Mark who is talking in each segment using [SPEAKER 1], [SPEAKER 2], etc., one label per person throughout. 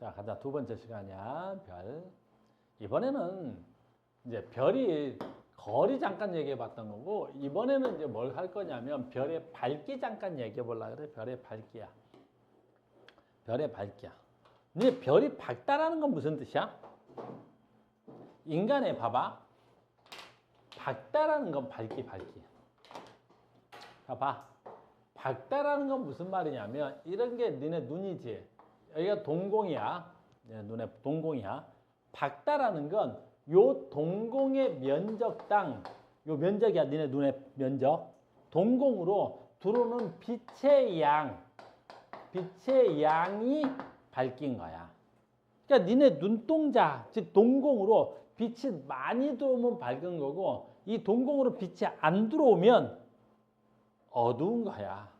[SPEAKER 1] 자, 가자. 두 번째 시간이야. 별. 이번에는 이제 별이 거리 잠깐 얘기해 봤던 거고, 이번에는 이제 뭘 할 거냐면 별의 밝기 잠깐 얘기해 보려고 그래. 별의 밝기야. 별의 밝기야. 근데 별이 밝다라는 건 무슨 뜻이야? 인간의 봐봐. 밝다라는 건 밝기. 자, 봐. 밝다라는 건 무슨 말이냐면 이런 게 너네 눈이지. 여기가 동공이야. 눈에 동공이야. 밝다라는 건 요 동공의 면적당, 요 면적이야. 너네 눈의 면적. 동공으로 들어오는 빛의 양이 밝긴 거야. 그러니까 니네 눈동자, 즉 동공으로 빛이 많이 들어오면 밝은 거고, 이 동공으로 빛이 안 들어오면 어두운 거야.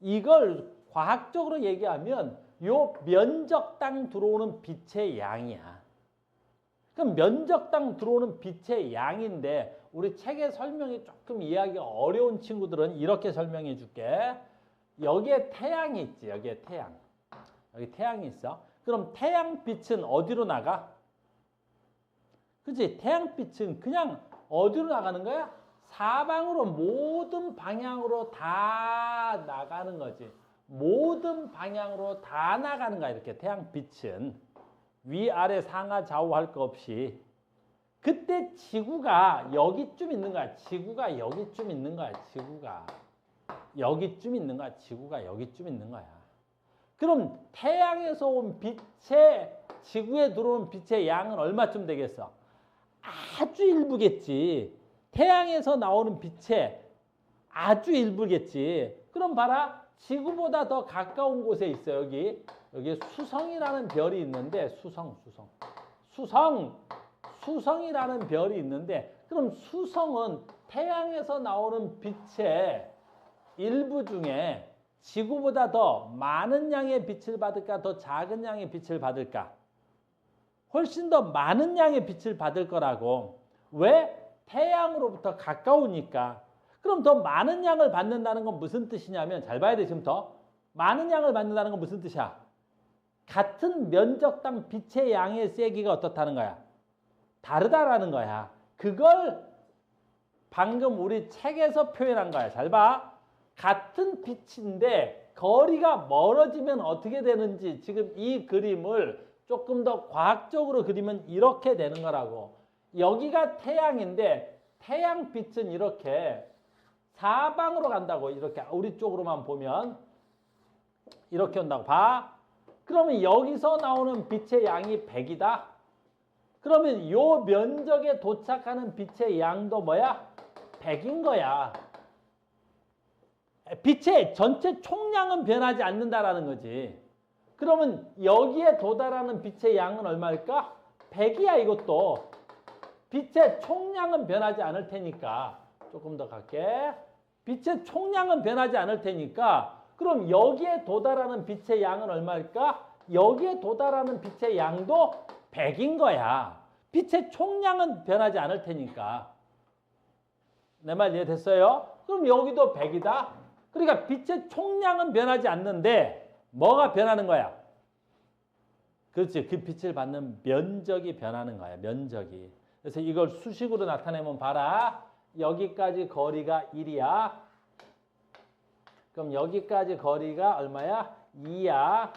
[SPEAKER 1] 이걸 과학적으로 얘기하면 요 면적당 들어오는 빛의 양이야. 그럼 면적당 들어오는 빛의 양인데, 우리 책의 설명이 조금 이해하기 어려운 친구들은 이렇게 설명해 줄게. 여기에 태양이 있지. 여기에 태양. 여기 태양이 있어. 그럼 태양빛은 어디로 나가? 그치? 태양빛은 그냥 어디로 나가는 거야? 사방으로 모든 방향으로 다 나가는 거지. 모든 방향으로 다 나가는 거야. 이렇게 태양빛은. 위아래 상하 좌우 할 거 없이. 그때 지구가 여기쯤 있는 거야. 지구가 여기쯤 있는 거야. 지구가 여기쯤 있는 거야. 지구가 여기쯤 있는 거야. 그럼 태양에서 온 빛의, 지구에 들어오는 빛의 양은 얼마쯤 되겠어? 아주 일부겠지. 태양에서 나오는 빛의 아주 일부겠지. 그럼 봐라. 지구보다 더 가까운 곳에 있어. 여기 수성이라는 별이 있는데, 수성이라는 별이 있는데, 그럼 수성은 태양에서 나오는 빛의 일부 중에 지구보다 더 많은 양의 빛을 받을까, 더 작은 양의 빛을 받을까? 훨씬 더 많은 양의 빛을 받을 거라고. 왜? 태양으로부터 가까우니까. 그럼 더 많은 양을 받는다는 건 무슨 뜻이냐면, 잘 봐야 돼. 지금 더 많은 양을 받는다는 건 무슨 뜻이야? 같은 면적당 빛의 양의 세기가 어떻다는 거야? 다르다라는 거야. 그걸 방금 우리 책에서 표현한 거야. 잘 봐. 같은 빛인데 거리가 멀어지면 어떻게 되는지, 지금 이 그림을 조금 더 과학적으로 그리면 이렇게 되는 거라고. 여기가 태양인데 태양빛은 이렇게 사방으로 간다고. 이렇게 우리 쪽으로만 보면 이렇게 온다고. 봐. 그러면 여기서 나오는 빛의 양이 100이다. 그러면 요 면적에 도착하는 빛의 양도 뭐야? 100인 거야. 빛의 전체 총량은 변하지 않는다라는 거지. 그러면 여기에 도달하는 빛의 양은 얼마일까? 100이야 이것도. 빛의 총량은 변하지 않을 테니까. 조금 더 갈게. 빛의 총량은 변하지 않을 테니까, 그럼 여기에 도달하는 빛의 양은 얼마일까? 여기에 도달하는 빛의 양도 100인 거야. 빛의 총량은 변하지 않을 테니까. 내 말 이해됐어요? 그럼 여기도 100이다. 그러니까 빛의 총량은 변하지 않는데 뭐가 변하는 거야? 그렇지. 그 빛을 받는 면적이 변하는 거야. 면적이. 그래서 이걸 수식으로 나타내면 봐라. 여기까지 거리가 1이야. 그럼 여기까지 거리가 얼마야? 2야.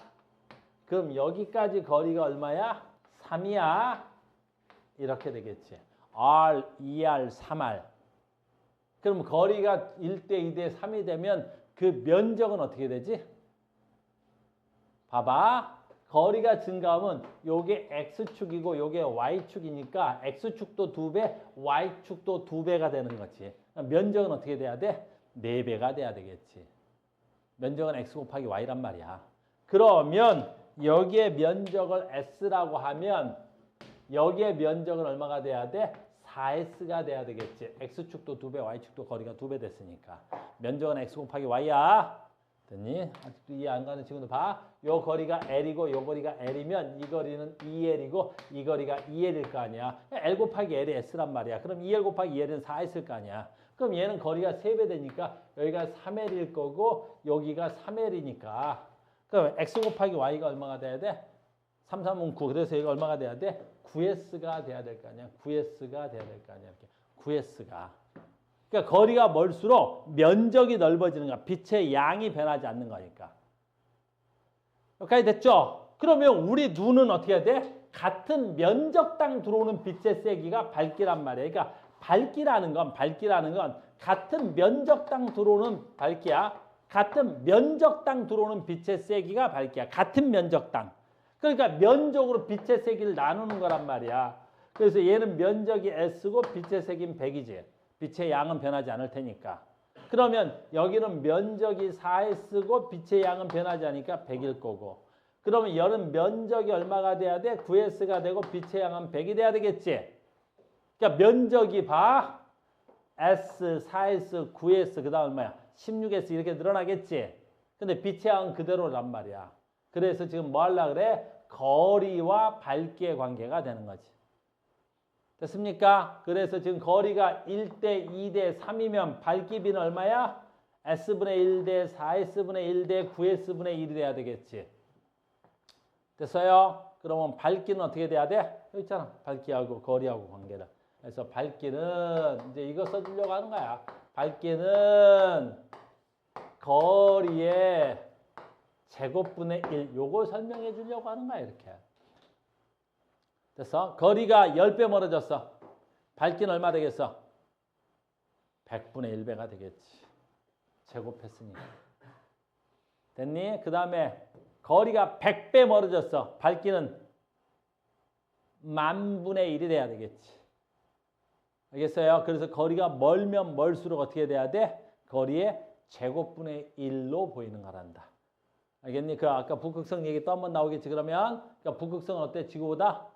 [SPEAKER 1] 그럼 여기까지 거리가 얼마야? 3이야. 이렇게 되겠지. R, 2R, 3R. 그럼 거리가 1대 2대 3이 되면 그 면적은 어떻게 되지? 봐봐. 거리가 증가하면 요게 X축이고 요게 Y축이니까 X축도 2배, Y축도 2배가 되는 거지. 면적은 어떻게 돼야 돼? 4배가 돼야 되겠지. 면적은 X 곱하기 Y란 말이야. 그러면 여기에 면적을 S라고 하면 여기에 면적은 얼마가 돼야 돼? 4S가 돼야 되겠지. X축도 2배, Y축도 거리가 2배 됐으니까. 면적은 X 곱하기 Y야. 됐니? 아직도 이해 안 가는 친구들 봐. 요 거리가 L이고 요 거리가 L이면 이 거리는 2L이고 이 거리가 2L일 거 아니야. L 곱하기 L이 S란 말이야. 그럼 2L 곱하기 2L은 4S일 거 아니야. 그럼 얘는 거리가 3배 되니까 여기가 3L일 거고 여기가 3L이니까. 그럼 X 곱하기 Y가 얼마가 돼야 돼? 3, 3은 9. 그래서 이거 얼마가 돼야 돼? 9s가 돼야 될 거 아니야. 9s가 돼야 될 거 아니야. 이렇게. 9s가. 그러니까 거리가 멀수록 면적이 넓어지는 거야. 빛의 양이 변하지 않는 거니까. 여기까지 됐죠? 그러면 우리 눈은 어떻게 해야 돼? 같은 면적당 들어오는 빛의 세기가 밝기란 말이야. 그러니까 밝기라는 건 같은 면적당 들어오는 밝기야. 같은 면적당 들어오는 빛의 세기가 밝기야. 같은 면적당. 그러니까 면적으로 빛의 세기를 나누는 거란 말이야. 그래서 얘는 면적이 S고 빛의 세기는 100이지. 빛의 양은 변하지 않을 테니까. 그러면 여기는 면적이 4S고 빛의 양은 변하지 않으니까 100일 거고. 그러면 열은 면적이 얼마가 돼야 돼? 9S가 되고 빛의 양은 100이 돼야 되겠지. 그러니까 면적이 봐. S, 4S, 9S 그 다음 얼마야? 16S 이렇게 늘어나겠지. 근데 빛의 양은 그대로란 말이야. 그래서 지금 뭐 하려고 그래? 거리와 밝기의 관계가 되는 거지. 됐습니까? 그래서 지금 거리가 1대 2대 3이면 밝기비는 얼마야? S분의 1대 4S분의 1대 9S분의 1이 돼야 되겠지. 됐어요? 그러면 밝기는 어떻게 돼야 돼? 여기 있잖아. 밝기하고 거리하고 관계다. 그래서 밝기는 이제 이거 써주려고 하는 거야. 밝기는 거리의 제곱분의 1. 요걸 설명해 주려고 하는 거야. 이렇게. 됐어? 거리가 10배 멀어졌어. 밝기는 얼마 되겠어? 100분의 1배가 되겠지. 제곱했으니까. 됐니? 그 다음에 거리가 100배 멀어졌어. 밝기는 10,000분의 1이 돼야 되겠지. 알겠어요? 그래서 거리가 멀면 멀수록 어떻게 돼야 돼? 거리의 제곱분의 1로 보이는 거란다. 알겠니? 그 아까 북극성 얘기 또 한 번 나오겠지. 그러면 그러니까 북극성은 어때? 지구보다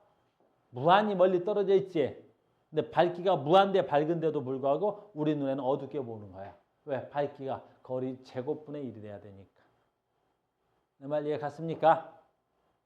[SPEAKER 1] 무한히 멀리 떨어져 있지. 근데 밝기가 무한대 밝은데도 불구하고 우리 눈에는 어둡게 보는 거야. 왜? 밝기가 거리 제곱분의 1이 돼야 되니까. 내 말 이해 갔습니까?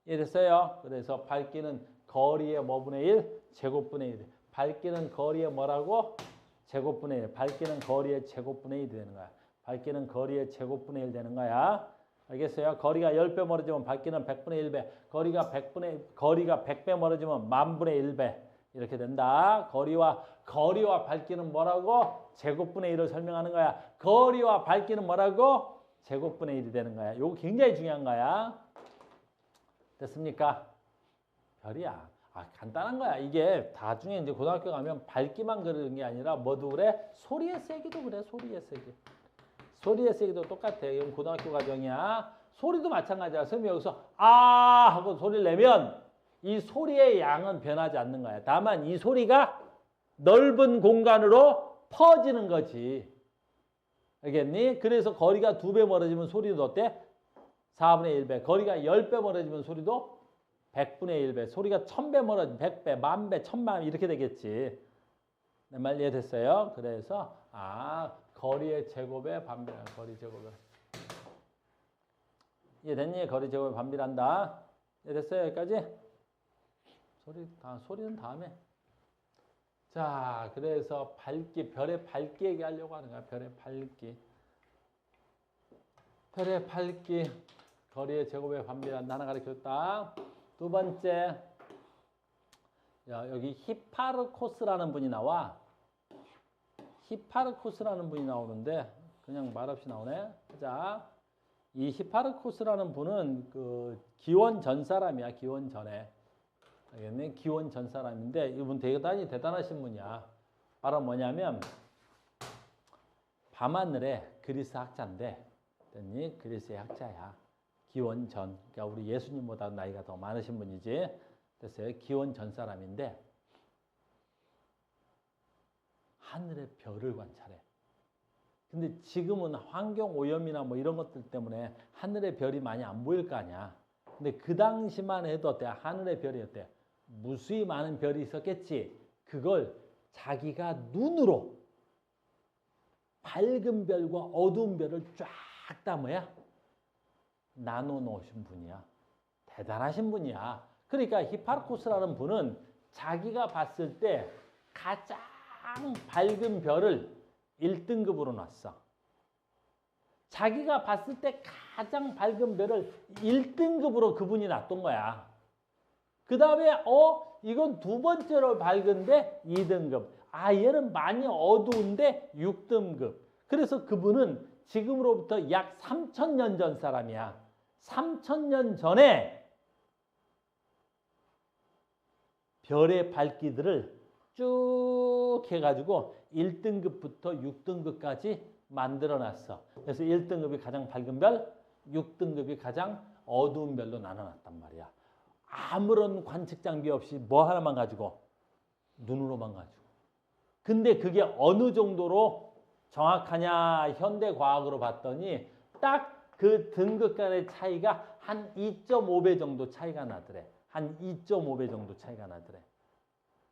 [SPEAKER 1] 이해됐어요? 그래서 밝기는 거리의 뭐분의 1? 제곱분의 1. 밝기는 거리의 뭐라고? 제곱분의 1. 밝기는 거리의 제곱분의 1이 되는 거야. 밝기는 거리의 제곱분의 1 되는 거야. 알겠어요? 거리가 10배 멀어지면 밝기는 100분의 1배. 거리가 100배 멀어지면 10,000분의 1배. 이렇게 된다. 거리와 밝기는 뭐라고? 제곱분의 1을 설명하는 거야. 거리와 밝기는 뭐라고? 제곱분의 1이 되는 거야. 이거 굉장히 중요한 거야. 됐습니까? 별이야. 간단한 거야. 이게 나중에 이제 고등학교 가면 밝기만 그리는 게 아니라 뭐도 그래? 소리의 세기도 그래. 소리의 세기. 소리의 세기도 똑같아. 이건 고등학교 과정이야. 소리도 마찬가지야. 선생님이 여기서 아 하고 소리를 내면 이 소리의 양은 변하지 않는 거야. 다만 이 소리가 넓은 공간으로 퍼지는 거지. 알겠니? 그래서 거리가 2배 멀어지면 소리도 어때? 4분의 1배. 거리가 10배 멀어지면 소리도 100분의 1배. 소리가 1000배 멀어지면 100배, 10,000배, 10,000만 이렇게 되겠지. 내 말 이해됐어요? 그래서 거리의 제곱에 반비례. 거리 제곱에. 이해됐니? 거리 제곱에 반비례한다. 이해됐어요? 여기까지? 소리는 다음에. 자, 그래서 밝기, 별의 밝기 얘기하려고 하는 거야. 별의 밝기. 별의 밝기. 거리의 제곱에 반비례한다. 하나 가르쳐줬다. 두 번째. 야, 여기 히파르코스라는 분이 나와. 히파르코스라는 분이 나오는데 그냥 말없이 나오네. 자, 이 히파르코스라는 분은 그 기원 전 사람이야. 기원 전에. 알겠네? 기원 전 사람인데 이분 대단히 대단하신 분이야. 바로 뭐냐면 밤하늘의 그리스 학자인데 됐니? 그리스의 학자야. 기원 전. 그러니까 우리 예수님보다 나이가 더 많으신 분이지. 됐어요? 기원 전 사람인데 하늘의 별을 관찰해. 근데 지금은 환경 오염이나 뭐 이런 것들 때문에 하늘의 별이 많이 안 보일 거 아니야. 근데 그 당시만 해도 어때? 하늘의 별이 어때? 무수히 많은 별이 있었겠지. 그걸 자기가 눈으로 밝은 별과 어두운 별을 쫙 다 뭐야? 나눠 놓으신 분이야. 대단하신 분이야. 그러니까 히파르코스라는 분은 자기가 봤을 때 가장 밝은 별을 1등급으로 놨어. 자기가 봤을 때 가장 밝은 별을 1등급으로 그분이 놨던 거야. 그 다음에 이건 두 번째로 밝은데 2등급. 얘는 많이 어두운데 6등급. 그래서 그분은 지금으로부터 약 3,000년 전 사람이야. 3,000년 전에 별의 밝기들을 쭉 해가지고 1등급부터 6등급까지 만들어놨어. 그래서 1등급이 가장 밝은 별, 6등급이 가장 어두운 별로 나눠놨단 말이야. 아무런 관측 장비 없이 뭐 하나만 가지고, 눈으로만 가지고. 근데 그게 어느 정도로 정확하냐, 현대과학으로 봤더니 딱 그 등급 간의 차이가 한 2.5배 정도 차이가 나더래. 한 2.5배 정도 차이가 나더래.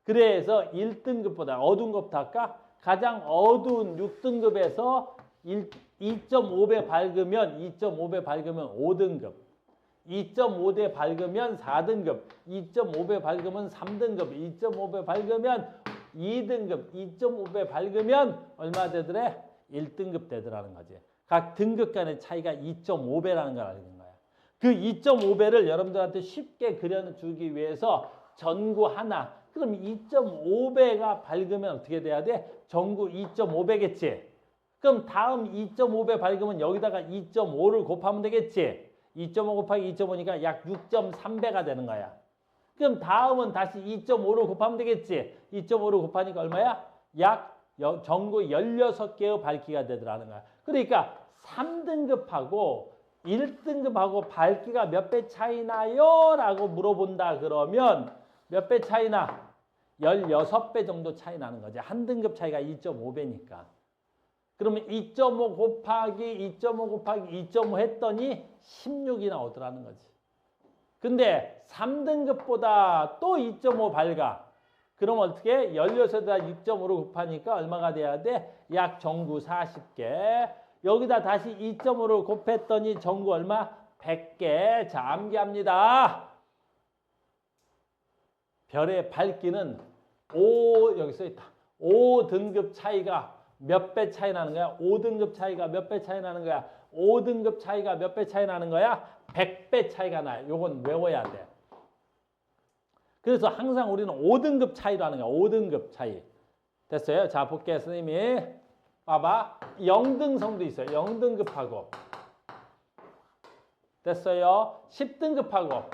[SPEAKER 1] 그래서 1등급보다 어두운 것부터 할까? 가장 어두운 6등급에서 2.5배 밝으면 5등급, 2.5대 밝으면 4등급, 2.5배 밝으면 3등급, 2.5배 밝으면 2등급, 2.5배 밝으면 얼마 되더래? 1등급 되더라는 거지. 각 등급 간의 차이가 2.5배라는 걸 알는 거야. 그 2.5배를 여러분들한테 쉽게 그려주기 위해서 전구 하나, 그럼 2.5배가 밝으면 어떻게 돼야 돼? 전구 2.5배겠지. 그럼 다음 2.5배 밝으면 여기다가 2.5를 곱하면 되겠지. 2.5 곱하기 2.5니까 약 6.3배가 되는 거야. 그럼 다음은 다시 2.5를 곱하면 되겠지. 2.5를 곱하니까 얼마야? 약 전구 16개의 밝기가 되더라는 거야. 그러니까 3등급하고 1등급하고 밝기가 몇 배 차이 나요? 라고 물어본다 그러면 몇 배 차이 나? 16배 정도 차이 나는 거지. 한 등급 차이가 2.5배니까. 그러면 2.5 곱하기 2.5 했더니 16이 나오더라는 거지. 근데 3등급보다 또 2.5 밝아. 그럼 어떻게? 16에다 6.5로 곱하니까 얼마가 돼야 돼? 약 전구 40개. 여기다 다시 2.5를 곱했더니 전구 얼마? 100개. 자, 암기합니다. 별의 밝기는 여기 써있다. 5등급 차이가 몇 배 차이 나는 거야? 5등급 차이가 몇 배 차이 나는 거야? 5등급 차이가 몇 배 차이 나는 거야? 100배 차이가 나요. 요건 외워야 돼. 그래서 항상 우리는 5등급 차이로 하는 거야. 5등급 차이. 됐어요? 자, 볼게요. 선생님이. 봐봐. 0등성도 있어요. 0등급하고. 됐어요? 10등급하고.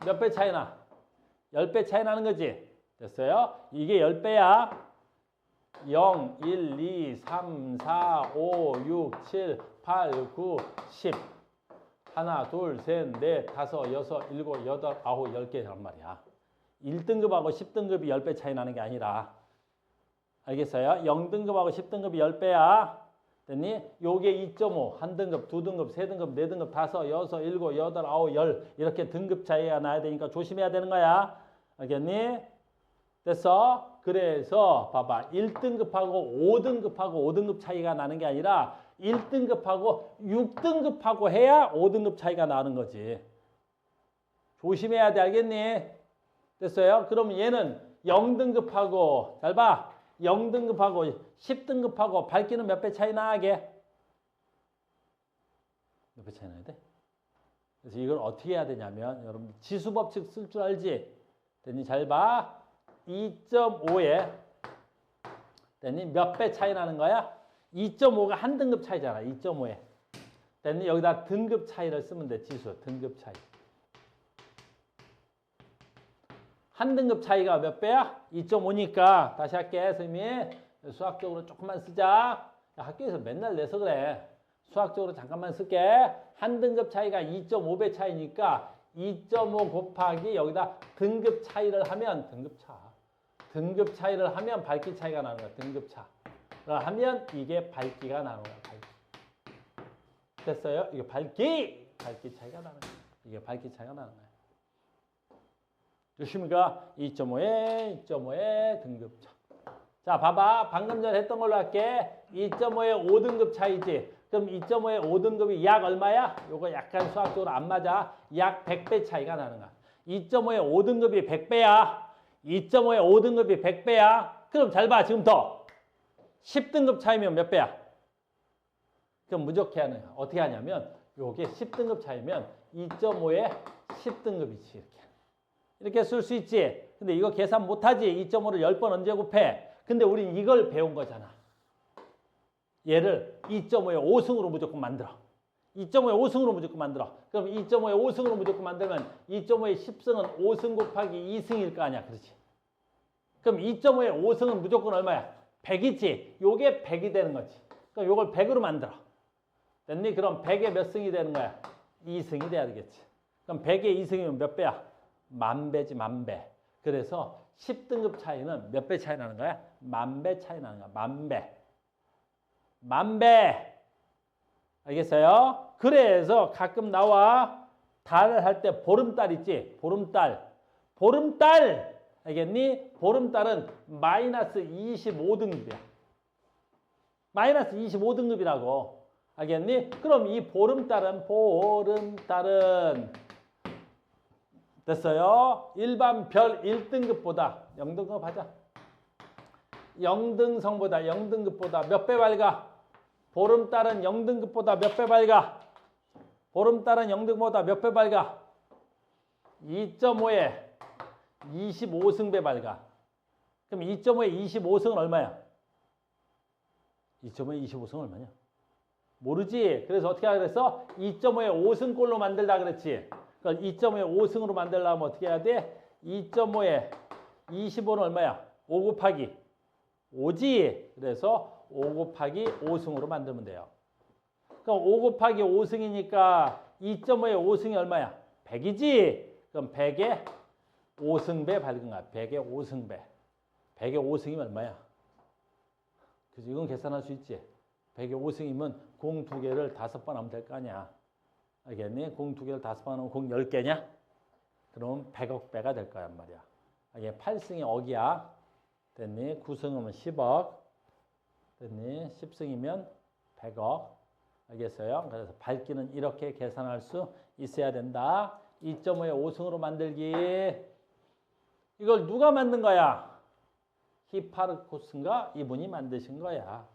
[SPEAKER 1] 몇 배 차이 나? 10배 차이 나는 거지. 됐어요? 이게 10배야. 0, 1, 2, 3, 4, 5, 6, 7, 8, 9, 10. 하나, 둘, 셋, 넷, 다섯, 여섯, 일곱, 여덟, 아홉, 10개란 말이야. 1등급하고 10등급이 10배 차이 나는 게 아니라. 알겠어요? 0등급하고 10등급이 10배야. 됐니? 요게 2.5, 한 등급, 두 등급, 세 등급, 네 등급, 다섯, 여섯, 일곱, 여덟, 아홉, 열 이렇게 등급 차이가 나야 되니까 조심해야 되는 거야. 알겠니? 됐어? 그래서 봐봐. 1등급하고 5등급 차이가 나는 게 아니라 1등급하고 6등급하고 해야 5등급 차이가 나는 거지. 조심해야 돼. 알겠니? 됐어요? 그럼 얘는 0등급하고 잘 봐. 0등급하고 10등급하고 밝기는 몇 배 차이 나게? 몇 배 차이 나야 돼? 그래서 이걸 어떻게 해야 되냐면 여러분 지수법칙 쓸 줄 알지? 됐니? 잘 봐. 2.5에 됐니? 몇 배 차이 나는 거야? 2.5가 한 등급 차이잖아. 2.5에. 됐니? 여기다 등급 차이를 쓰면 돼. 지수. 등급 차이. 한 등급 차이가 몇 배야? 2.5니까 다시 할게. 선생님이 수학적으로 조금만 쓰자. 야, 학교에서 맨날 내서 그래. 수학적으로 잠깐만 쓸게. 한 등급 차이가 2.5배 차이니까 2.5 곱하기 여기다 등급 차이를 하면 등급 차이를 하면 밝기 차이가 나는 거야. 등급 차. 하면 이게 밝기가 나는 거야. 밝기. 됐어요? 이게 밝기 차이가 나는 거야. 이게 밝기 차이가 나는 거야. 조심히가 2.5에 등급 차. 자, 봐봐. 방금 전에 했던 걸로 할게. 2.5에 5등급 차이지. 그럼 2.5에 5등급이 약 얼마야? 요거 약간 수학적으로 안 맞아. 약 100배 차이가 나는 거야. 2.5에 5등급이 100배야. 2.5에 5등급이 100배야. 그럼 잘 봐. 지금부터 10등급 차이면 몇 배야? 그럼 무조건 하는 거야. 어떻게 하냐면 요게 10등급 차이면 2.5에 10등급이지 이렇게 쓸 수 있지. 근데 이거 계산 못하지. 2.5를 10번 언제 곱해. 근데 우린 이걸 배운 거잖아. 얘를 2.5의 5승으로 무조건 만들어. 2.5의 5승으로 무조건 만들어. 그럼 2.5의 5승으로 무조건 만들면 2.5의 10승은 5승 곱하기 2승일 거 아니야. 그렇지? 그럼 2.5의 5승은 무조건 얼마야? 100이지. 요게 100이 되는 거지. 그럼 요걸 100으로 만들어. 됐니? 그럼 100의 몇 승이 되는 거야? 2승이 돼야 되겠지. 그럼 100의 2승이면 몇 배야? 10,000배지, 10,000배. 그래서 10등급 차이는 몇 배 차이 나는 거야? 10,000배 차이 나는 거야. 10,000배. 10,000배. 알겠어요? 그래서 가끔 나와. 달을 할 때 보름달 있지? 보름달. 보름달. 알겠니? 보름달은 마이너스 25등급이야. 마이너스 25등급이라고. 알겠니? 그럼 이 보름달은 됐어요? 일반 별 1등급보다 0등급 하자. 0등급보다 몇 배 밝아? 보름달은 0등급보다 몇 배 밝아? 보름달은 0등급보다 몇 배 밝아? 2.5에 25승배 밝아. 그럼 2.5에 25승은 얼마야? 2.5에 25승은 얼마냐? 모르지. 그래서 어떻게 하라 그랬어? 2.5에 5승꼴로 만들라 그랬지. 그러니까 2.5에 5승으로 만들려면 어떻게 해야 돼? 2.5에 25는 얼마야? 5 곱하기 5지. 그래서 5 곱하기 5승으로 만들면 돼요. 그럼 5 곱하기 5승이니까 2.5에 5승이 얼마야? 100이지. 그럼 100에 5승배 밝은 거야. 100에 5승배. 100에 5승이면 얼마야? 그래서 이건 계산할 수 있지. 100에 5승이면 공 2개를 5번 하면 될 거 아니야. 알겠니? 공 2개를 5번 하면 공 10개냐? 그럼 100억 배가 될 거란 말이야. 이게 8승이 억이야. 됐니? 9승이면 10억. 됐니? 10승이면 100억. 알겠어요? 그래서 밝기는 이렇게 계산할 수 있어야 된다. 2.5에 5승으로 만들기. 이걸 누가 만든 거야? 히파르코스인가? 이분이 만드신 거야.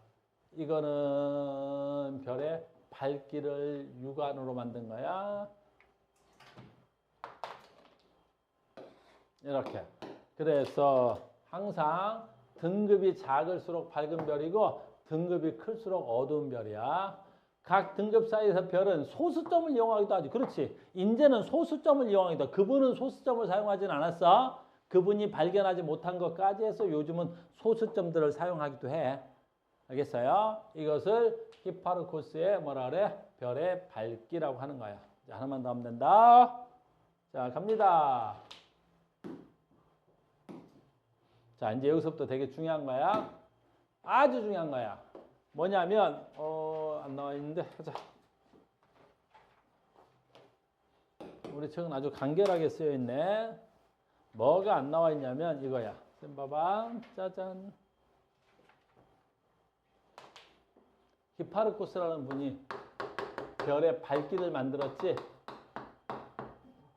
[SPEAKER 1] 이거는 별의 밝기를 육안으로 만든 거야. 이렇게. 그래서 항상 등급이 작을수록 밝은 별이고 등급이 클수록 어두운 별이야. 각 등급 사이에서 별은 소수점을 이용하기도 하지. 그렇지. 인제는 소수점을 이용하기도 하고. 그분은 소수점을 사용하진 않았어. 그분이 발견하지 못한 것까지 해서 요즘은 소수점들을 사용하기도 해. 알겠어요? 이것을 히파르코스의 뭐라 그래? 별의 밝기라고 하는 거야. 자, 하나만 더 하면 된다. 자, 갑니다. 자, 이제 여기서부터 되게 중요한 거야. 아주 중요한 거야. 뭐냐면 안 나와 있는데 하자. 우리 책은 아주 간결하게 쓰여 있네. 뭐가 안 나와 있냐면 이거야. 쌤 봐봐. 짜잔. 히파르코스라는 분이 별의 밝기를 만들었지.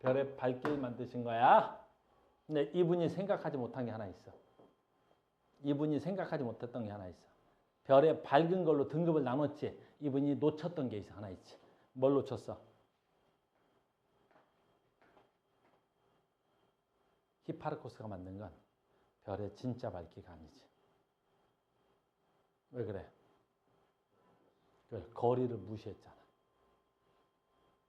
[SPEAKER 1] 별의 밝기를 만드신 거야. 근데 이분이 생각하지 못한 게 하나 있어. 이분이 생각하지 못했던 게 하나 있어. 별의 밝은 걸로 등급을 나눴지. 이분이 놓쳤던 게 있어. 하나 있지. 뭘 놓쳤어? 히파르코스가 만든 건 별의 진짜 밝기가 아니지. 왜 그래? 거리를 무시했잖아.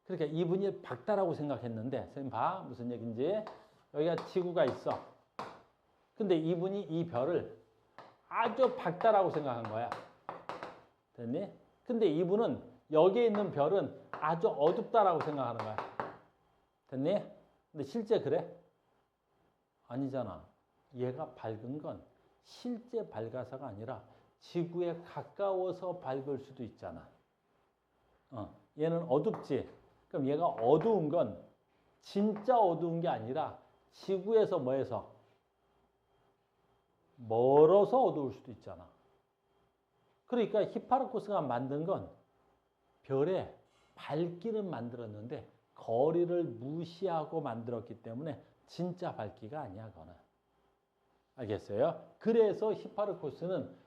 [SPEAKER 1] 그러니까 이분이 밝다라고 생각했는데, 선생님 봐. 무슨 얘기인지. 여기가 지구가 있어. 근데 이분이 이 별을 아주 밝다라고 생각한 거야. 됐니? 근데 이분은 여기에 있는 별은 아주 어둡다라고 생각하는 거야. 됐니? 근데 실제 그래? 아니잖아. 얘가 밝은 건 실제 밝아서가 아니라 지구에 가까워서 밝을 수도 있잖아. 얘는 어둡지. 그럼 얘가 어두운 건 진짜 어두운 게 아니라 지구에서 뭐해서? 멀어서 어두울 수도 있잖아. 그러니까 히파르코스가 만든 건 별의 밝기를 만들었는데 거리를 무시하고 만들었기 때문에 진짜 밝기가 아니야, 그거는. 알겠어요? 그래서 히파르코스는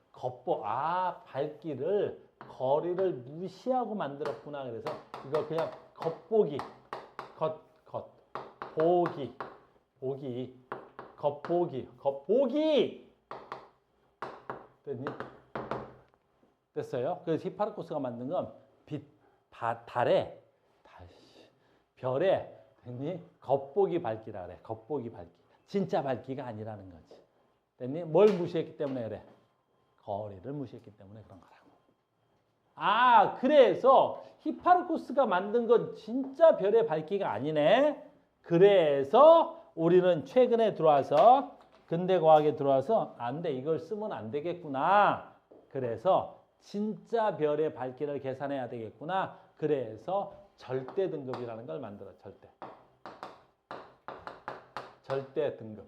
[SPEAKER 1] 밝기를 거리를 무시하고 만들었구나. 그래서 이거 그냥 겉보기, 겉보기, 보기, 겉보기, 겉보기. 됐니? 됐어요? 그래서 히파르코스가 만든 건 달에, 별에, 됐니? 겉보기 밝기라 그래. 겉보기 밝기. 진짜 밝기가 아니라는 거지. 됐니? 뭘 무시했기 때문에 그래? 거리를 무시했기 때문에 그런 거라고. 아, 그래서 히파르코스가 만든 건 진짜 별의 밝기가 아니네. 그래서 우리는 최근에 들어와서 근대과학에 들어와서 안 돼. 이걸 쓰면 안 되겠구나. 그래서 진짜 별의 밝기를 계산해야 되겠구나. 그래서 절대 등급이라는 걸 만들어. 절대 등급.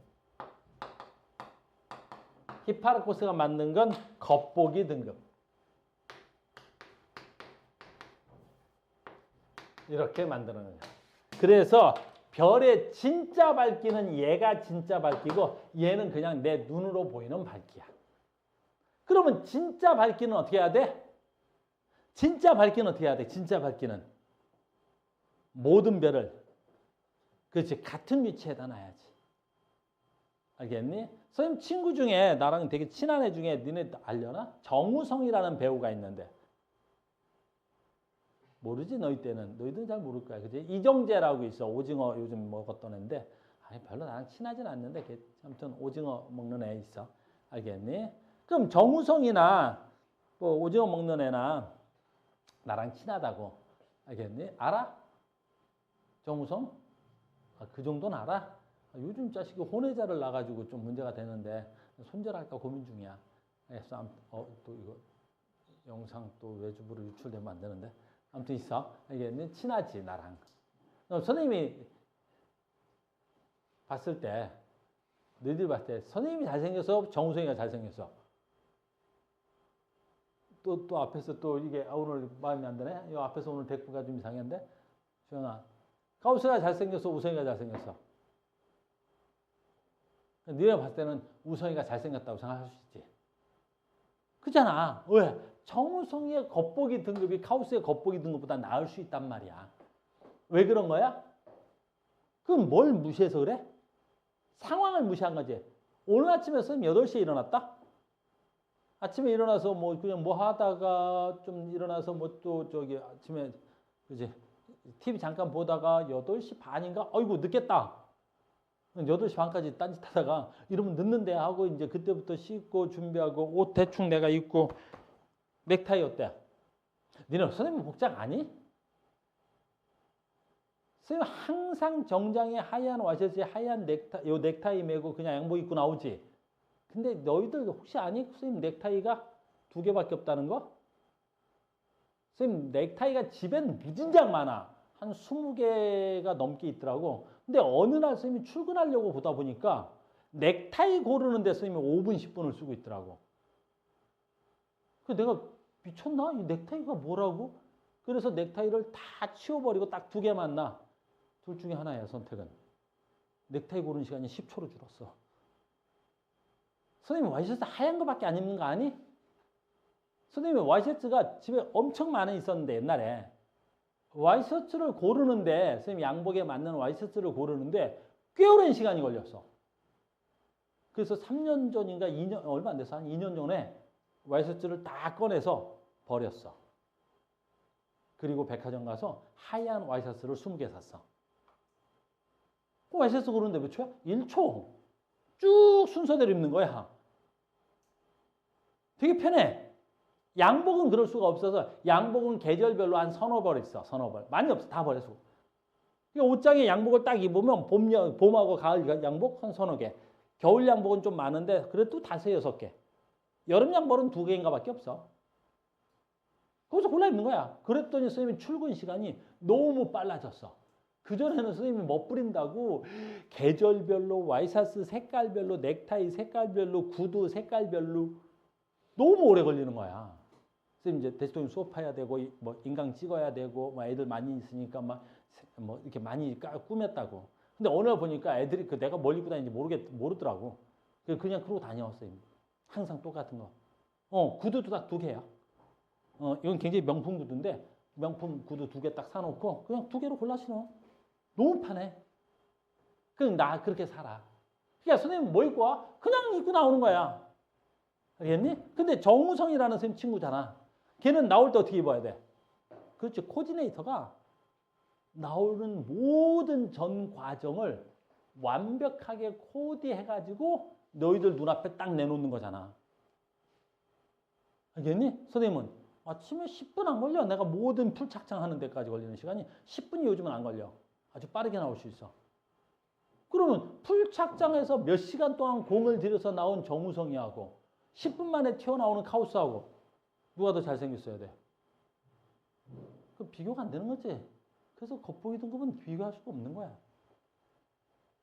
[SPEAKER 1] 히파르코스가 만든 건 겉보기 등급. 이렇게 만드는 거예요. 그래서 별의 진짜 밝기는 얘가 진짜 밝기고 얘는 그냥 내 눈으로 보이는 밝기야. 그러면 진짜 밝기는 어떻게 해야 돼? 진짜 밝기는 어떻게 해야 돼? 진짜 밝기는 모든 별을 그렇지 같은 위치에다 놔야지. 알겠니? 선생님 친구 중에 나랑 되게 친한 애 중에 너네 알려나? 정우성이라는 배우가 있는데 모르지 너희 때는. 너희들은 잘 모를 거야. 그지? 이정재라고 있어. 오징어 요즘 먹었던 애인데 아니 별로 나랑 친하진 않는데 걔 아무튼 오징어 먹는 애 있어. 알겠니? 그럼 정우성이나 뭐 오징어 먹는 애나 나랑 친하다고. 알겠니? 알아? 정우성? 아, 그 정도는 알아? 아, 요즘 자식이 혼외자를 낳아가지고 좀 문제가 되는데 손절할까 고민 중이야. 그래서 또 이거 영상 또 외주부로 유출되면 안 되는데 아무튼 있어. 알겠니? 친하지 나랑. 선생님이 봤을 때 너희들 봤을 때 선생님이 잘생겨서 정우성이가 잘생겼어. 또 앞에서 또 이게 오늘 마음에 안 드네. 이 앞에서 오늘 대꾸가 좀 이상한데. 주영아, 가우스가 잘생겼어, 우성이가 잘생겼어. 너희가 봤을 때는 우성이가 잘생겼다고 생각할 수 있지. 그잖아. 왜? 정우성의 겉보기 등급이 카우스의 겉보기 등급보다 나을 수 있단 말이야. 왜 그런 거야? 그럼 뭘 무시해서 그래? 상황을 무시한 거지. 오늘 아침에 선생님 8시에 일어났다? 아침에 일어나서 뭐 그냥 뭐 하다가 좀 일어나서 뭐 또 저기 아침에 그지 TV 잠깐 보다가 8시 반인가? 어이구 늦겠다. 8시 반까지 딴짓하다가 이러면 늦는데 하고 이제 그때부터 씻고 준비하고 옷 대충 내가 입고 넥타이 어때? 니네 선생님 복장 아니? 선생님 항상 정장에 하얀 와셔츠에 하얀 넥타이 메고 그냥 양복 입고 나오지. 근데 너희들 혹시 아니? 선생님 넥타이가 2개밖에 없다는 거? 선생님 넥타이가 집엔 무진장 많아. 한 20개가 넘게 있더라고. 근데 어느 날 선생님이 출근하려고 보다 보니까 넥타이 고르는데 선생님이 5분, 10분을 쓰고 있더라고. 그래서 내가 미쳤나? 이 넥타이가 뭐라고? 그래서 넥타이를 다 치워버리고 딱 2개만 나. 둘 중에 하나야, 선택은. 넥타이 고르는 시간이 10초로 줄었어. 선생님 와이셔츠 하얀 거밖에 안 입는 거 아니? 선생님 와이셔츠가 집에 엄청 많이 있었는데 옛날에 와이셔츠를 고르는데 선생님 양복에 맞는 와이셔츠를 고르는데 꽤 오랜 시간이 걸렸어. 그래서 3년 전인가 2년 얼마 안 돼서 한 2년 전에 와이셔츠를 다 꺼내서 버렸어. 그리고 백화점 가서 하얀 와이셔츠를 20개 샀어. 그 와이셔츠 고르는데 몇 초야? 1초. 쭉 순서대로 입는 거야. 되게 편해. 양복은 그럴 수가 없어서 양복은 계절별로 한 서너 벌 있어. 서너 벌. 많이 없어. 다 버렸어. 옷장에 양복을 딱 입으면 봄하고 가을 양복 한 서너 개. 겨울 양복은 좀 많은데 그래도 5, 6개. 여름 양복은 2개인가 밖에 없어. 거기서 골라 입는 거야. 그랬더니 선생님이 출근 시간이 너무 빨라졌어. 그전에는 선생님이 멋부린다고 계절별로 와이셔츠 색깔별로 넥타이 색깔별로 구두 색깔별로 너무 오래 걸리는 거야. 선생님 이제 대통령 수업해야 되고 뭐 인강 찍어야 되고 뭐 애들 많이 있으니까 막 뭐 이렇게 많이 꾸몄다고. 근데 어느 날 보니까 애들이 그 내가 뭘 입고 다니는지 모르더라고. 그냥 그러고 다녀 선생님. 항상 똑같은 거. 구두도 딱 2개야. 이건 굉장히 명품 구두인데 명품 구두 2개 딱 사놓고 그냥 2개로 골라 신어. 너무 편해. 그럼 나 그렇게 살아. 그러니까 선생님 뭐 입고 와? 그냥 입고 나오는 거야. 알겠니? 근데 정우성이라는 선생님 친구잖아. 걔는 나올 때 어떻게 입어야 돼? 그렇죠. 코디네이터가 나오는 모든 전 과정을 완벽하게 코디해가지고 너희들 눈앞에 딱 내놓는 거잖아. 알겠니? 선생님은 아침에 10분 안 걸려. 내가 모든 풀 착장하는 데까지 걸리는 시간이 10분이 요즘은 안 걸려. 아주 빠르게 나올 수 있어. 그러면 풀 착장에서 몇 시간 동안 공을 들여서 나온 정우성이하고 10분 만에 튀어나오는 카우스하고 누가 더 잘생겼어야 돼? 그 비교가 안 되는 거지. 그래서 겉보기 등급은 비교할 수가 없는 거야.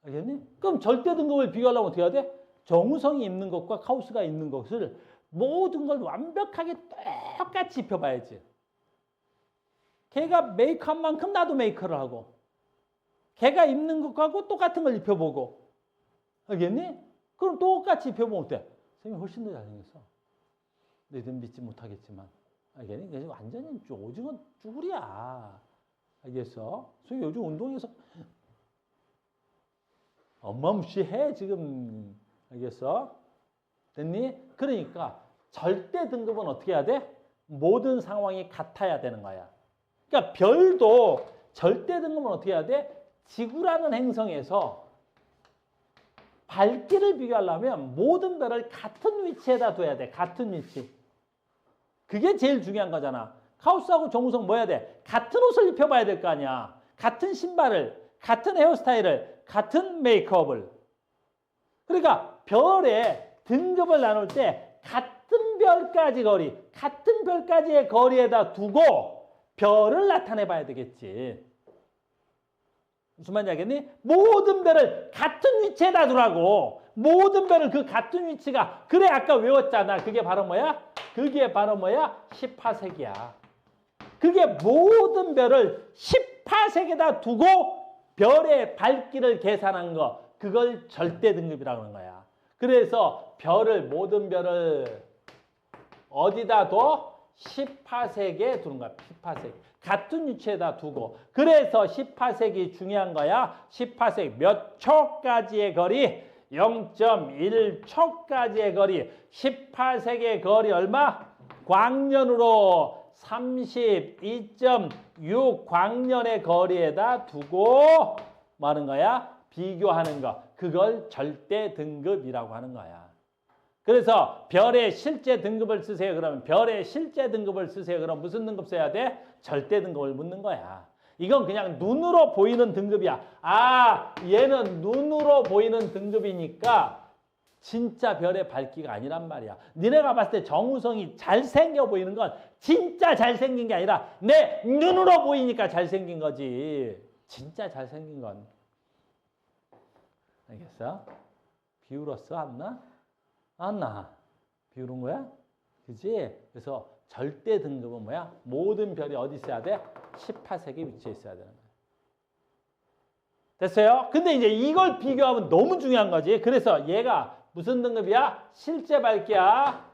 [SPEAKER 1] 알겠니? 그럼 절대 등급을 비교하려면 어떻게 해야 돼? 정우성이 입는 것과 카우스가 입는 것을 모든 걸 완벽하게 똑같이 입혀봐야지. 걔가 메이크한 만큼 나도 메이크를 하고 걔가 입는 것하고 똑같은 걸 입혀보고 알겠니? 그럼 똑같이 입혀보면 어때? 선생님이 훨씬 더 잘생겼어. 너희들은 믿지 못하겠지만 알겠니? 그래서 완전히 오징어 쭈구리야. 알겠어? 선생님 요즘 운동에서 어마무시해 지금. 알겠어? 됐니? 그러니까 절대 등급은 어떻게 해야 돼? 모든 상황이 같아야 되는 거야. 그러니까 별도 절대 등급은 어떻게 해야 돼? 지구라는 행성에서 밝기를 비교하려면 모든 별을 같은 위치에다 둬야 돼. 같은 위치. 그게 제일 중요한 거잖아. 카우스하고 정우성 뭐 해야 돼? 같은 옷을 입혀봐야 될 거 아니야. 같은 신발을, 같은 헤어스타일을, 같은 메이크업을. 그러니까 별의 등급을 나눌 때 같은 별까지 거리, 같은 별까지의 거리에다 두고 별을 나타내 봐야 되겠지. 무슨 말인지 알겠니? 모든 별을 같은 위치에다 두라고. 모든 별을 그 같은 위치가. 그래 아까 외웠잖아. 그게 바로 뭐야? 그게 바로 뭐야? 10파색이야. 그게 모든 별을 10파색에다 두고 별의 밝기를 계산한 거. 그걸 절대 등급이라고 하는 거야. 그래서 별을 모든 별을 어디다 둬? 10파색에 두는 거야. 10파색. 같은 위치에다 두고. 그래서 10파색이 중요한 거야. 10파색 몇 초까지의 거리? 0.1초까지의 거리. 10파색의 거리 얼마? 광년으로 32.6 광년의 거리에다 두고 뭐 하는 거야? 비교하는 거. 그걸 절대 등급이라고 하는 거야. 그래서 별의 실제 등급을 쓰세요. 그러면 별의 실제 등급을 쓰세요. 그럼 무슨 등급 써야 돼? 절대 등급을 묻는 거야. 이건 그냥 눈으로 보이는 등급이야. 아, 얘는 눈으로 보이는 등급이니까 진짜 별의 밝기가 아니란 말이야. 니네가 봤을 때 정우성이 잘생겨 보이는 건 진짜 잘생긴 게 아니라 내 눈으로 보이니까 잘생긴 거지. 진짜 잘생긴 건. 알겠어? 비울었어? 안 나? 안 나. 비우는 거야? 그지? 그래서 절대 등급은 뭐야? 모든 별이 어디 있어야 돼? 10파색에 위치해 있어야 되는 거야. 됐어요? 근데 이제 이걸 비교하면 너무 중요한 거지. 그래서 얘가 무슨 등급이야? 실제 밝기야.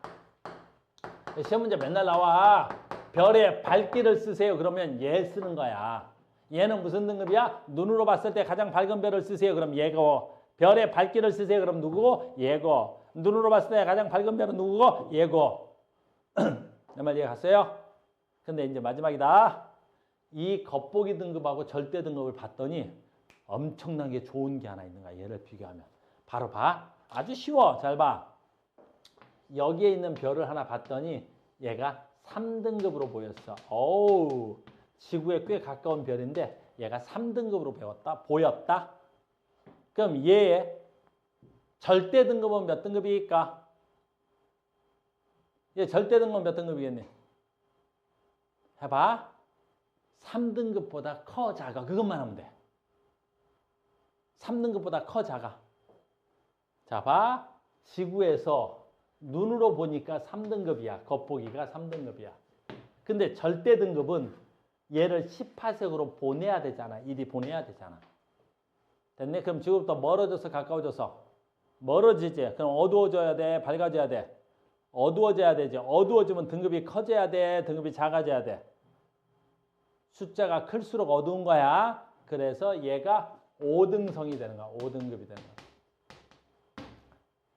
[SPEAKER 1] 시험 문제 맨날 나와. 별의 밝기를 쓰세요. 그러면 얘 쓰는 거야. 얘는 무슨 등급이야? 눈으로 봤을 때 가장 밝은 별을 쓰세요. 그럼 얘고. 별의 밝기를 쓰세요. 그럼 누구고? 얘고. 눈으로 봤을 때 가장 밝은 별은 누구고? 얘고. 내 말 이해 갔어요? 근데 이제 마지막이다. 이 겉보기 등급하고 절대 등급을 봤더니 엄청나게 좋은 게 하나 있는 거야. 얘를 비교하면. 바로 봐. 아주 쉬워. 잘 봐. 여기에 있는 별을 하나 봤더니 얘가 3등급으로 보였어. 어우, 지구에 꽤 가까운 별인데 얘가 3등급으로 보였다. 그럼 얘의 절대 등급은 몇 등급일까? 얘 절대 등급은 몇 등급이겠니? 해봐. 3등급보다 커, 작아. 그것만 하면 돼. 3등급보다 커, 작아. 자, 봐. 지구에서 눈으로 보니까 3등급이야. 겉보기가 3등급이야. 근데 절대 등급은 얘를 10파색으로 보내야 되잖아. 이리 보내야 되잖아. 됐네? 그럼 지구부터 멀어져서 가까워져서 멀어지지. 그럼 어두워져야 돼? 밝아져야 돼? 어두워져야 되지. 어두워지면 등급이 커져야 돼? 등급이 작아져야 돼? 숫자가 클수록 어두운 거야. 그래서 얘가 5등성이 되는 거야. 5등급이 되는 거야.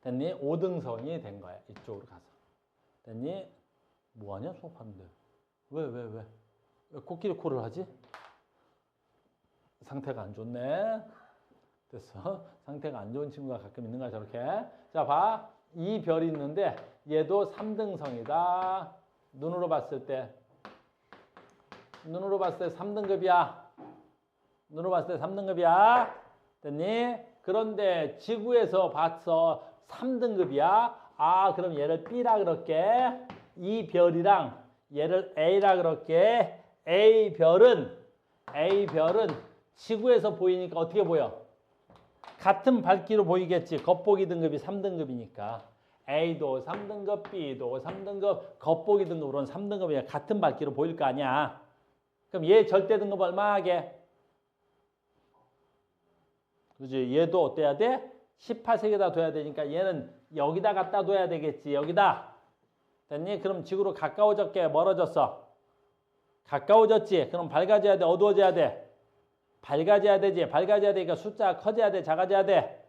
[SPEAKER 1] 됐니? 5등성이 된 거야. 이쪽으로 가서. 됐니? 뭐하냐 수업하는데. 왜 코끼리 코를 하지? 상태가 안 좋네. 됐어. 상태가 안 좋은 친구가 가끔 있는 거야 저렇게. 자 봐. 이 별이 있는데 얘도 3등성이다. 눈으로 봤을 때 3등급이야. 눈으로 봤을 때 3등급이야. 됐니? 그런데 지구에서 봐서 3등급이야. 아, 그럼 얘를 B라 그럴게. 이 별이랑 얘를 A라 그럴게. A별은 지구에서 보이니까 어떻게 보여? 같은 밝기로 보이겠지. 겉보기 등급이 3등급이니까. A도 3등급, B도 3등급, 겉보기 등급으로는 3등급이야. 같은 밝기로 보일 거 아니야. 그럼 얘 절대 등급 얼마 하게? 그지? 얘도 어때야 돼? 18색에다 둬야 되니까 얘는 여기다 갖다 둬야 되겠지. 여기다. 됐니? 그럼 지구로 가까워졌게? 멀어졌어? 가까워졌지? 그럼 밝아져야 돼? 어두워져야 돼? 밝아져야 되지. 밝아져야 되니까 숫자가 커져야 돼? 작아져야 돼?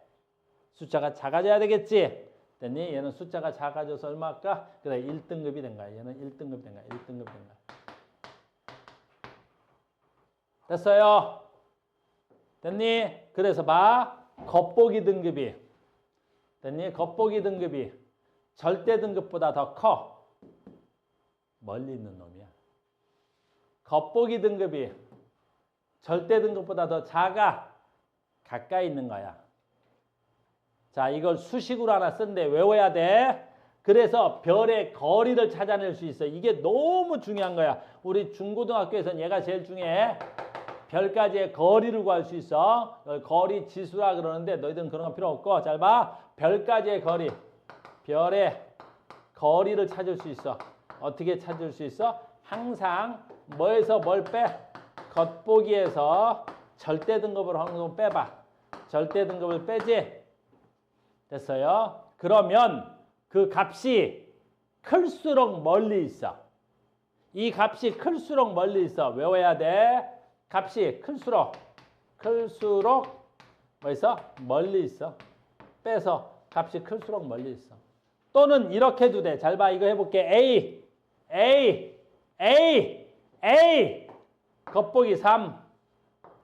[SPEAKER 1] 숫자가 작아져야 되겠지? 됐니? 얘는 숫자가 작아져서 얼마 할까? 그래, 1등급이 된 거야. 얘는 1등급이 된 거야. 1등급이 된 거야. 됐어요? 됐니? 그래서 봐. 겉보기 등급이. 됐니? 겉보기 등급이 절대 등급보다 더 커. 멀리 있는 놈이야. 겉보기 등급이 절대 등급보다 더 작아. 가까이 있는 거야. 자, 이걸 수식으로 하나 쓴데 외워야 돼. 그래서 별의 거리를 찾아낼 수 있어. 이게 너무 중요한 거야. 우리 중고등학교에서는 얘가 제일 중요해. 별까지의 거리를 구할 수 있어. 거리 지수라 그러는데 너희들은 그런 거 필요 없고. 잘 봐. 별까지의 거리. 별의 거리를 찾을 수 있어. 어떻게 찾을 수 있어? 항상 뭐에서 뭘 빼? 겉보기에서 절대 등급을 항상 빼봐. 절대 등급을 빼지. 됐어요? 그러면 그 값이 클수록 멀리 있어. 이 값이 클수록 멀리 있어. 외워야 돼. 값이 클수록 뭐 있어? 멀리 있어. 빼서 값이 클수록 멀리 있어. 또는 이렇게도 돼. 잘 봐. 이거 해볼게. A 겉보기 3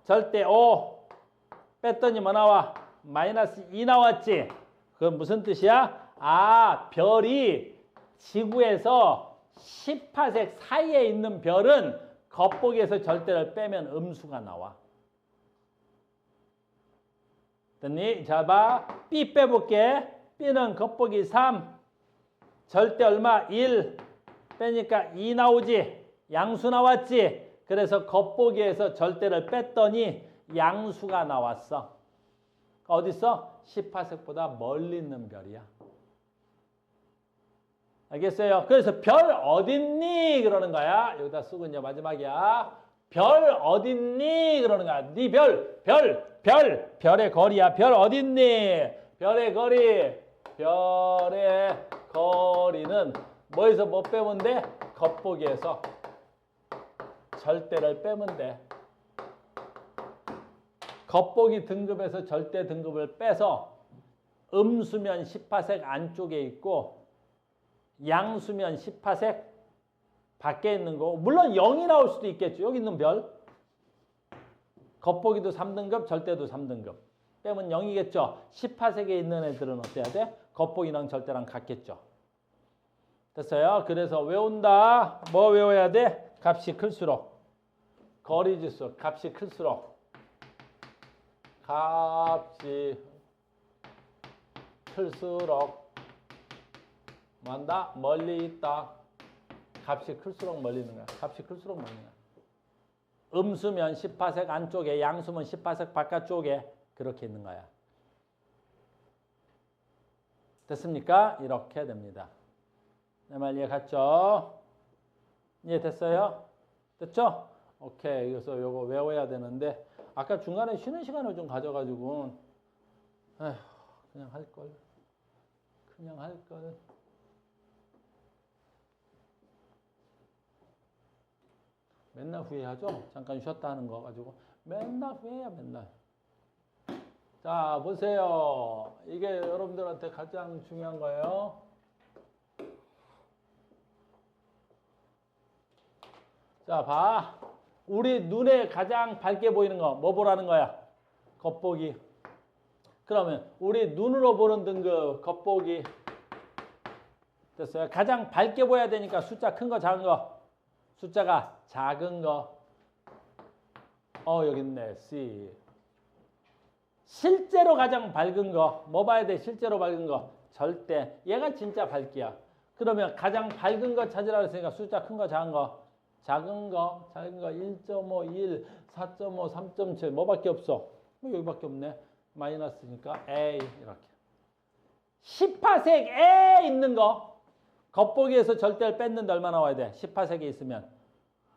[SPEAKER 1] 절대 5 뺐더니 뭐 나와? 마이너스 2 나왔지? 그건 무슨 뜻이야? 아, 별이 지구에서 18색 사이에 있는 별은 겉보기에서 절대를 빼면 음수가 나와. 됐니? 자, 봐. B 빼볼게. B는 겉보기 3 절대 얼마? 1 빼니까 2 나오지? 양수 나왔지? 그래서 겉보기에서 절대를 뺐더니 양수가 나왔어. 어딨어? 18색보다 멀리 있는 별이야. 알겠어요? 그래서 별 어딨니? 그러는 거야. 여기다 쓰고 이제 마지막이야. 별 어딨니? 그러는 거야. 네 별의 거리야. 별 어딨니? 별의 거리는 뭐에서 뭐 빼면 돼? 겉보기에서 절대를 빼면 돼. 겉보기 등급에서 절대 등급을 빼서 음수면 18색 안쪽에 있고 양수면 18색 밖에 있는 거. 물론 0이 나올 수도 있겠죠. 여기 있는 별. 겉보기도 3등급, 절대도 3등급. 빼면 0이겠죠. 18색에 있는 애들은 어때야 돼? 겉보기랑 절대랑 같겠죠. 됐어요? 그래서 외운다. 뭐 외워야 돼? 값이 클수록. 거리지수 값이 클수록. 값이 클수록 뭐한다? 멀리 있다. 값이 클수록 멀리 있는 거야. 값이 클수록 멀리 있는 거야. 음수면 18색 안쪽에, 양수면 18색 바깥쪽에 그렇게 있는 거야. 됐습니까? 이렇게 됩니다. 내 말 이해 갔죠? 이해 됐어요? 됐죠? 오케이. 그래서 요거 외워야 되는데 아까 중간에 쉬는 시간을 좀 가져가지고 에휴, 그냥 할 걸. 맨날 후회하죠? 잠깐 쉬었다 하는 거 가지고 맨날 후회야 맨날. 자, 보세요. 이게 여러분들한테 가장 중요한 거예요. 자, 봐. 우리 눈에 가장 밝게 보이는 거 뭐 보라는 거야? 겉보기. 그러면 우리 눈으로 보는 등급 겉보기. 됐어요? 가장 밝게 보여야 되니까 숫자 큰 거 작은 거. 숫자가 작은 거. 여기 있네. C. 실제로 가장 밝은 거. 뭐 봐야 돼? 실제로 밝은 거. 절대. 얘가 진짜 밝기야. 그러면 가장 밝은 거 찾으라고 했으니까 숫자 큰 거 작은 거. 작은 거 1.5, 1, 4.5, 3.7 뭐밖에 없어? 여기밖에 없네. 마이너스니까 A 이렇게. 10파색에 있는 거 겉보기에서 절대를 뺐는데 얼마 나와야 돼? 10파색에 있으면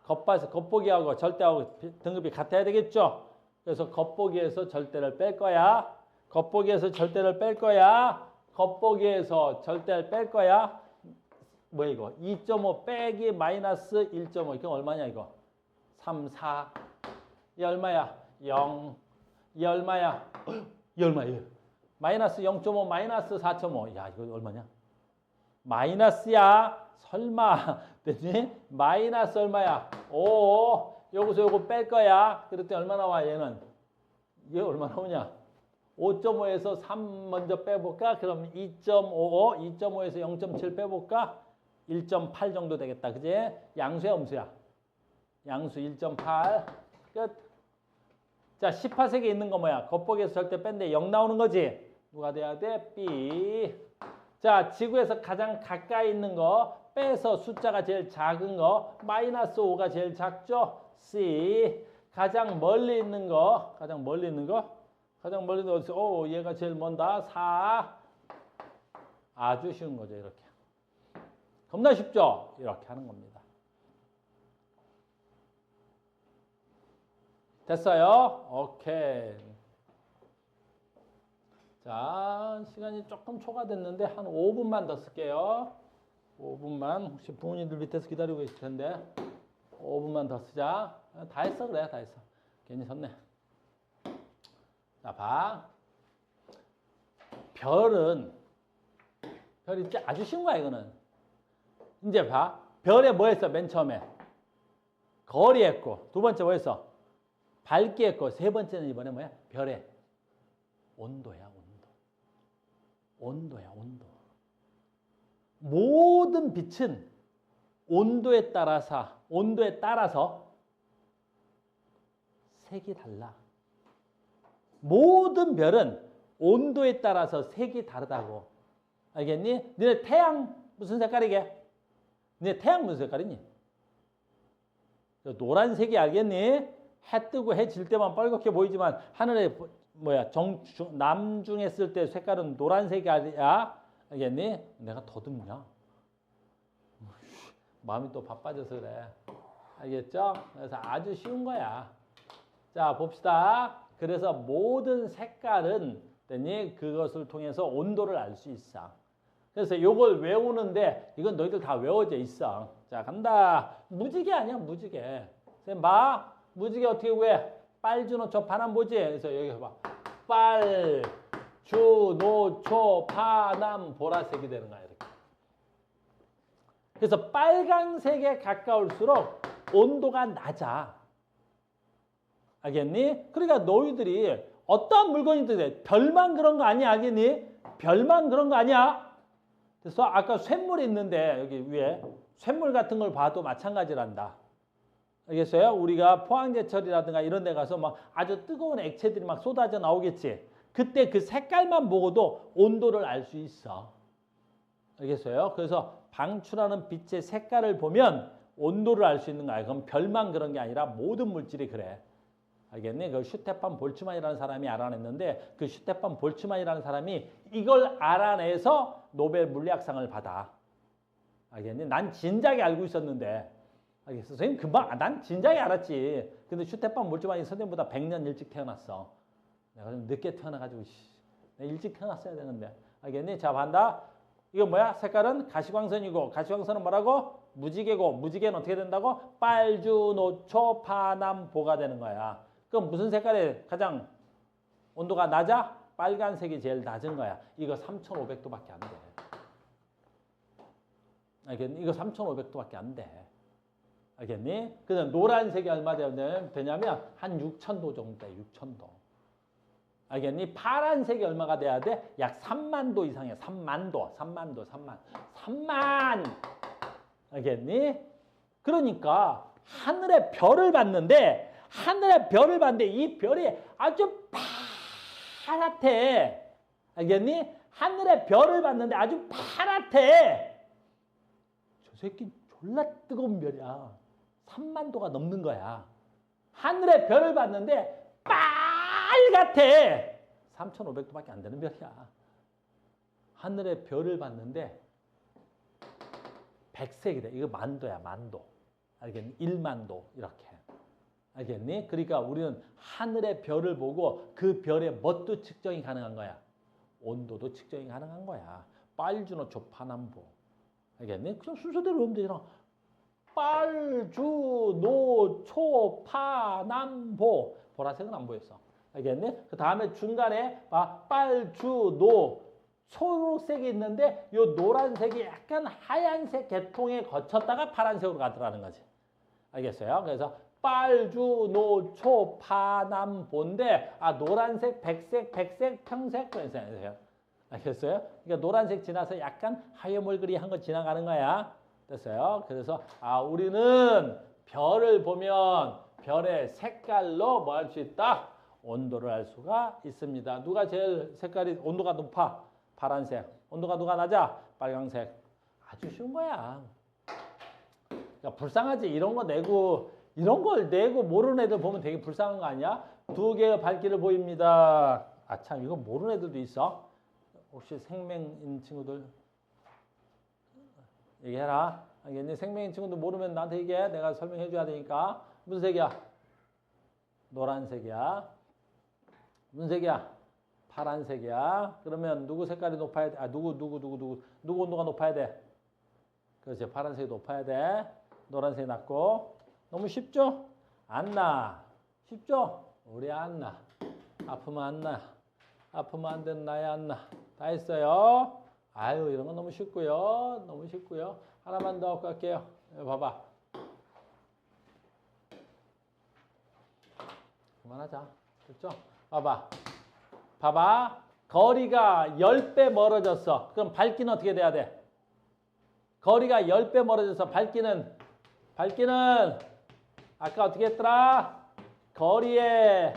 [SPEAKER 1] 겉보기하고 절대하고 등급이 같아야 되겠죠? 그래서 겉보기에서 절대를 뺄 거야. 겉보기에서 절대를 뺄 거야. 겉보기에서 절대를 뺄 거야. 뭐야 이거? 2.5 빼기 마이너스 1.5 이게 얼마냐 이거? 3, 4. 이 얼마야? 0. 이 얼마야? 이 얼마야? 마이너스 0.5 마이너스 4.5. 야 이거 얼마냐? 마이너스야. 설마 됐니? 마이너스 얼마야? 5. 여기서 요거 뺄 거야. 그랬더니 얼마 나와 얘는? 얘 얼마 나오냐? 5.5에서 3 먼저 빼볼까? 그럼 2.55, 2.5에서 0.7 빼볼까? 1.8 정도 되겠다. 그지? 양수야, 음수야? 양수 1.8. 끝. 자, 10파색에 있는 거 뭐야? 겉보기에서 절대 뺀데 0 나오는 거지? 누가 돼야 돼? B. 자, 지구에서 가장 가까이 있는 거 빼서 숫자가 제일 작은 거 마이너스 5가 제일 작죠? C. 가장 멀리 있는 거 가장 멀리 있는 거 어디서? 얘가 제일 먼다. 4. 아주 쉬운 거죠. 이렇게. 겁나 쉽죠? 이렇게 하는 겁니다. 됐어요? 오케이. 자, 시간이 조금 초과됐는데 한 5분만 더 쓸게요. 5분만. 혹시 부모님들 밑에서 기다리고 계실 텐데 5분만 더 쓰자. 다 했어. 그래. 다 했어. 괜히 섰네. 자, 봐. 별이 아주 쉬운 거야, 이거는. 이제 봐. 별에 뭐 했어? 맨 처음에. 거리 했고. 두 번째 뭐 했어? 밝기 했고. 세 번째는 이번에 뭐야? 별에. 온도야, 온도야, 온도. 모든 빛은 온도에 따라서 색이 달라. 모든 별은 온도에 따라서 색이 다르다고. 알겠니? 너네 태양 무슨 색깔이게? 너네 태양 무슨 색깔이니? 노란색이 알겠니? 해 뜨고 해 질 때만 빨갛게 보이지만 하늘에 남중했을 때 색깔은 노란색이 아니야. 알겠니? 내가 더듬냐? 마음이 또 바빠져서 그래. 알겠죠? 그래서 아주 쉬운 거야. 자, 봅시다. 그래서 모든 색깔은 그것을 통해서 온도를 알 수 있어. 그래서 이걸 외우는데 이건 너희들 다 외워져 있어. 자, 간다. 무지개 아니야, 무지개. 선생님 봐. 무지개 어떻게 구해? 빨주노초 파남 보지? 그래서 여기 봐. 빨, 주, 노, 초, 파남, 보라색이 되는 거야. 이렇게. 그래서 빨간색에 가까울수록 온도가 낮아. 알겠니? 그러니까 너희들이 어떠한 물건이든 별만 그런 거 아니야. 알겠니? 별만 그런 거 아니야. 그래서 아까 쇳물이 있는데 여기 위에 쇳물 같은 걸 봐도 마찬가지란다. 알겠어요? 우리가 포항제철이라든가 이런 데 가서 막 아주 뜨거운 액체들이 막 쏟아져 나오겠지. 그때 그 색깔만 보고도 온도를 알 수 있어. 알겠어요? 그래서 방출하는 빛의 색깔을 보면 온도를 알 수 있는 거야. 그럼 별만 그런 게 아니라 모든 물질이 그래. 알겠니? 그 슈테판 볼츠만이라는 사람이 알아냈는데 그 슈테판 볼츠만이라는 사람이 이걸 알아내서 노벨 물리학상을 받아. 알겠니? 난 진작에 알고 있었는데. 알겠어? 선생님 금방 난 진작에 알았지. 근데 슈테판 볼츠만이 선생님보다 100년 일찍 태어났어. 내가 좀 늦게 태어나가지고 내가 일찍 태어났어야 되는데. 알겠니? 자, 반다. 이거 뭐야? 색깔은 가시광선이고 가시광선은 뭐라고? 무지개고 무지개는 어떻게 된다고? 빨주, 노초, 파남, 보가 되는 거야. 그럼 무슨 색깔이 가장 온도가 낮아? 빨간색이 제일 낮은 거야. 이거 3,500도밖에 안 돼. 알겠니? 이거 3,500도밖에 안 돼. 알겠니? 그다음 노란색이 얼마 되냐면 한 6,000도 정도 돼. 6,000도. 알겠니? 파란색이 얼마가 돼야 돼? 약 3만 도 이상이야. 3만 도. 3만. 알겠니? 그러니까 하늘의 별을 봤는데 이 별이 아주 파랗대. 알겠니? 하늘의 별을 봤는데 아주 파랗대. 저 새끼 졸라 뜨거운 별이야. 3만 도가 넘는 거야. 하늘의 별을 봤는데 빨갛대. 3,500도밖에 안 되는 별이야. 하늘의 별을 봤는데 백색이래. 이거 만도야, 만도. 알겠니? 1만 도 이렇게. 알겠니? 그러니까 우리는 하늘의 별을 보고 그 별의 뭣도 측정이 가능한 거야. 온도도 측정이 가능한 거야. 빨주노 초파남보. 알겠니? 그냥 순서대로 보면 되잖아. 빨주노 초파남보. 보라색은 안 보였어. 알겠니? 그 다음에 중간에 빨주노 초록색이 있는데 이 노란색이 약간 하얀색 계통에 거쳤다가 파란색으로 가더라는 거지. 알겠어요? 그래서 빨주노초파남보인데 노란색, 백색, 평색 그래서 알겠어요? 그러니까 노란색 지나서 약간 하여물그리한 거 지나가는 거야. 됐어요? 그래서 우리는 별을 보면 별의 색깔로 뭐 할 수 있다? 온도를 알 수가 있습니다. 누가 제일 색깔이 온도가 높아? 파란색. 온도가 누가 낮아? 빨강색. 아주 쉬운 거야. 그러니까 불쌍하지. 이런 걸 내고 모르는 애들 보면 되게 불쌍한 거 아니야? 두 개의 밝기를 보입니다. 참 이거 모르는 애들도 있어. 혹시 생명인 친구들 얘기해라. 알겠니? 생명인 친구들 모르면 나한테 얘기해. 내가 설명해 줘야 되니까. 무슨 색이야? 노란색이야. 무슨 색이야? 파란색이야. 그러면 누구 색깔이 높아야 돼? 누구 온도가 높아야 돼? 그렇지. 파란색이 높아야 돼. 노란색이 낮고. 너무 쉽죠? 안 나. 쉽죠? 우리 안 나. 아프면 안 나. 아프면 안 되는 나야 안 나. 다 했어요. 아유, 이런 건 너무 쉽고요. 너무 쉽고요. 하나만 더 갖고 갈게요. 여기 봐봐. 그만하자. 됐죠? 봐봐. 거리가 10배 멀어졌어. 그럼 밝기는 어떻게 돼야 돼? 거리가 10배 멀어져서 밝기는 아까 어떻게 했더라? 거리의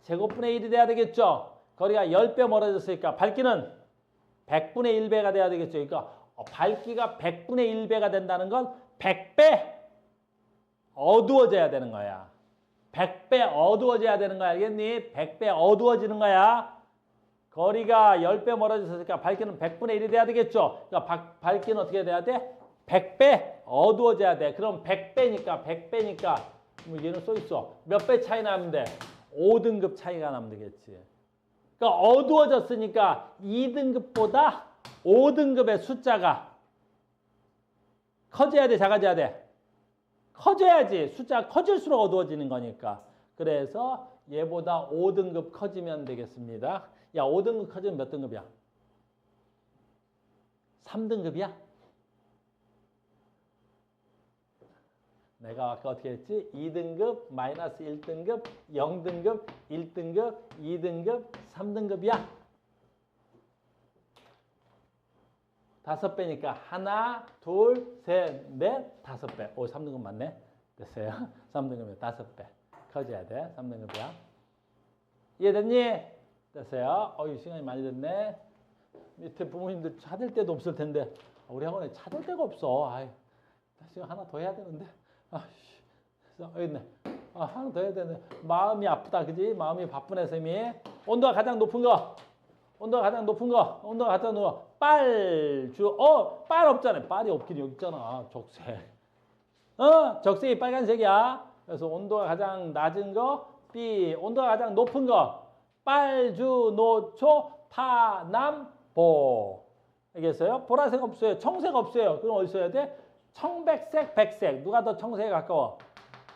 [SPEAKER 1] 제곱분의 1이 돼야 되겠죠? 거리가 10배 멀어졌으니까 밝기는 100분의 1배가 돼야 되겠죠? 그러니까 밝기가 100분의 1배가 된다는 건 100배 어두워져야 되는 거야. 100배 어두워져야 되는 거야. 알겠니? 100배 어두워지는 거야. 거리가 10배 멀어졌으니까 밝기는 100분의 1이 돼야 되겠죠? 그러니까 밝기는 어떻게 돼야 돼? 100배 어두워져야 돼. 그럼 100배니까 뭐 얘는 써있어. 몇 배 차이 나면 돼? 5등급 차이가 나면 되겠지. 그러니까 어두워졌으니까 2등급보다 5등급의 숫자가 커져야 돼? 작아져야 돼? 커져야지. 숫자가 커질수록 어두워지는 거니까. 그래서 얘보다 5등급 커지면 되겠습니다. 야, 5등급 커지면 몇 등급이야? 3등급이야? 내가 아까 어떻게 했지? 2등급, 마이너스 1등급, 0등급, 1등급, 2등급, 3등급이야. 5배니까 하나, 둘, 셋, 넷, 5배. 오, 3등급 맞네. 됐어요. 3등급이면 5배. 커져야 돼. 3등급이야. 이해됐니? 됐어요. 시간이 많이 됐네. 밑에 부모님들 찾을 데도 없을 텐데 우리 학원에 찾을 데가 없어. 다시 하나 더 해야 되는데. 여기 있네. 하나 더 해야 되는데 마음이 아프다, 그지? 마음이 바쁘네, 쌤이. 온도가 가장 높은 거. 빨주. 빨 없잖아. 빨이 없긴 여기 있잖아. 적색. 적색이 빨간색이야. 그래서 온도가 가장 낮은 거 B. 온도가 가장 높은 거 빨주, 노초, 파, 남, 보. 알겠어요? 보라색 없어요. 청색 없어요. 그럼 어디 써야 돼? 청백색, 백색. 누가 더 청색에 가까워?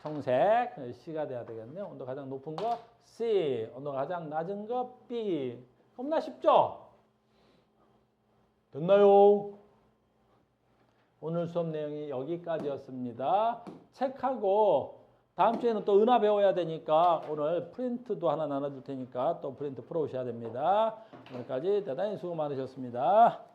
[SPEAKER 1] 청색 C가 돼야 되겠네요. 온도 가장 높은 거 C, 온도 가장 낮은 거 B. 겁나 쉽죠? 됐나요? 오늘 수업 내용이 여기까지였습니다. 책하고 다음 주에는 또 은하 배워야 되니까 오늘 프린트도 하나 나눠줄 테니까 또 프린트 풀어오셔야 됩니다. 오늘까지 대단히 수고 많으셨습니다.